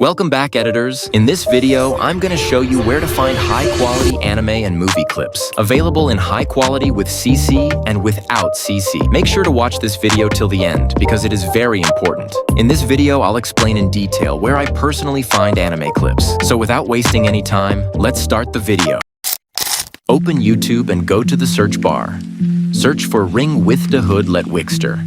Welcome back, editors. In this video, I'm going to show you where to find high-quality anime and movie clips, available in high quality with CC and without CC. Make sure to watch this video till the end, because it is very important. In this video, I'll explain in detail where I personally find anime clips. So without wasting any time, let's start the video. Open YouTube and go to the search bar. Search for Ring with the Hood Let Wixter.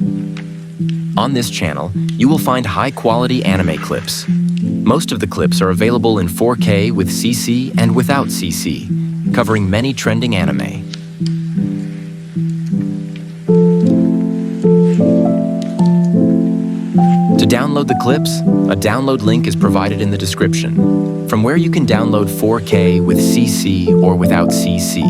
On this channel, you will find high-quality anime clips. Most of the clips are available in 4K with CC and without CC, covering many trending anime. To download the clips, a download link is provided in the description, from where you can download 4K with CC or without CC.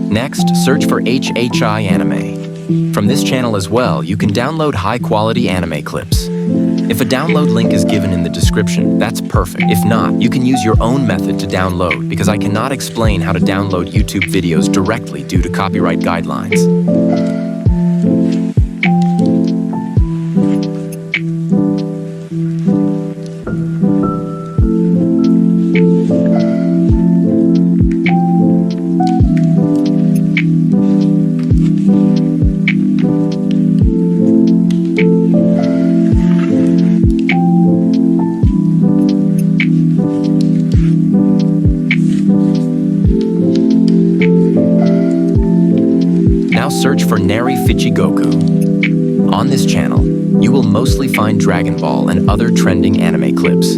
Next, search for HHI Anime. From this channel as well, you can download high-quality anime clips. If a download link is given in the description, that's perfect. If not, you can use your own method to download, because I cannot explain how to download YouTube videos directly due to copyright guidelines. Now search for Nari Fichigoku. On this channel, you will mostly find Dragon Ball and other trending anime clips.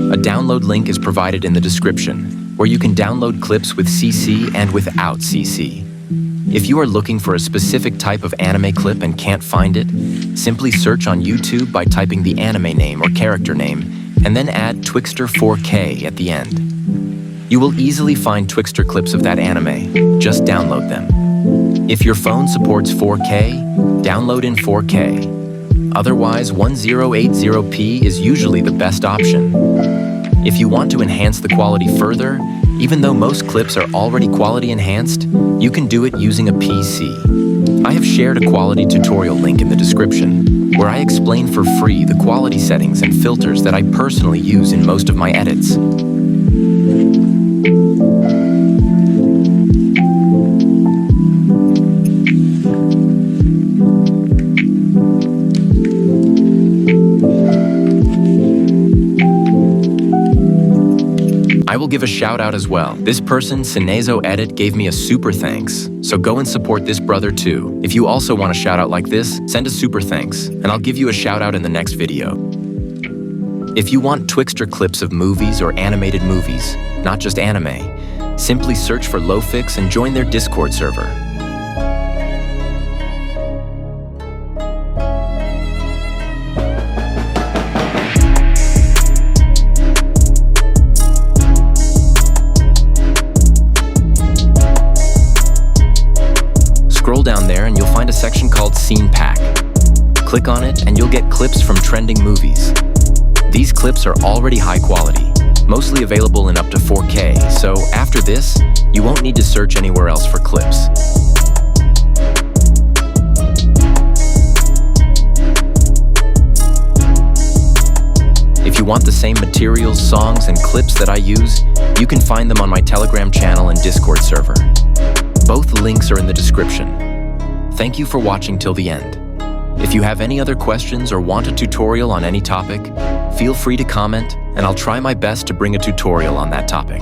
A download link is provided in the description, where you can download clips with CC and without CC. If you are looking for a specific type of anime clip and can't find it, simply search on YouTube by typing the anime name or character name, and then add Twixter 4K at the end. You will easily find Twixter clips of that anime. Just download them. If your phone supports 4K, download in 4K. Otherwise, 1080p is usually the best option. If you want to enhance the quality further, even though most clips are already quality enhanced, you can do it using a PC. I have shared a quality tutorial link in the description, where I explain for free the quality settings and filters that I personally use in most of my edits. I will give a shout out as well. This person, Sinezo Edit, gave me a super thanks. So go and support this brother too. If you also want a shout out like this, send a super thanks, and I'll give you a shout out in the next video. If you want Twixter clips of movies or animated movies, not just anime, simply search for Lofix and join their Discord server. Scroll down there and you'll find a section called Scene Pack. Click on it and you'll get clips from trending movies. These clips are already high quality, mostly available in up to 4K, so after this, you won't need to search anywhere else for clips. If you want the same materials, songs, and clips that I use, you can find them on my Telegram channel and Discord server. Both links are in the description. Thank you for watching till the end. If you have any other questions or want a tutorial on any topic, feel free to comment, and I'll try my best to bring a tutorial on that topic.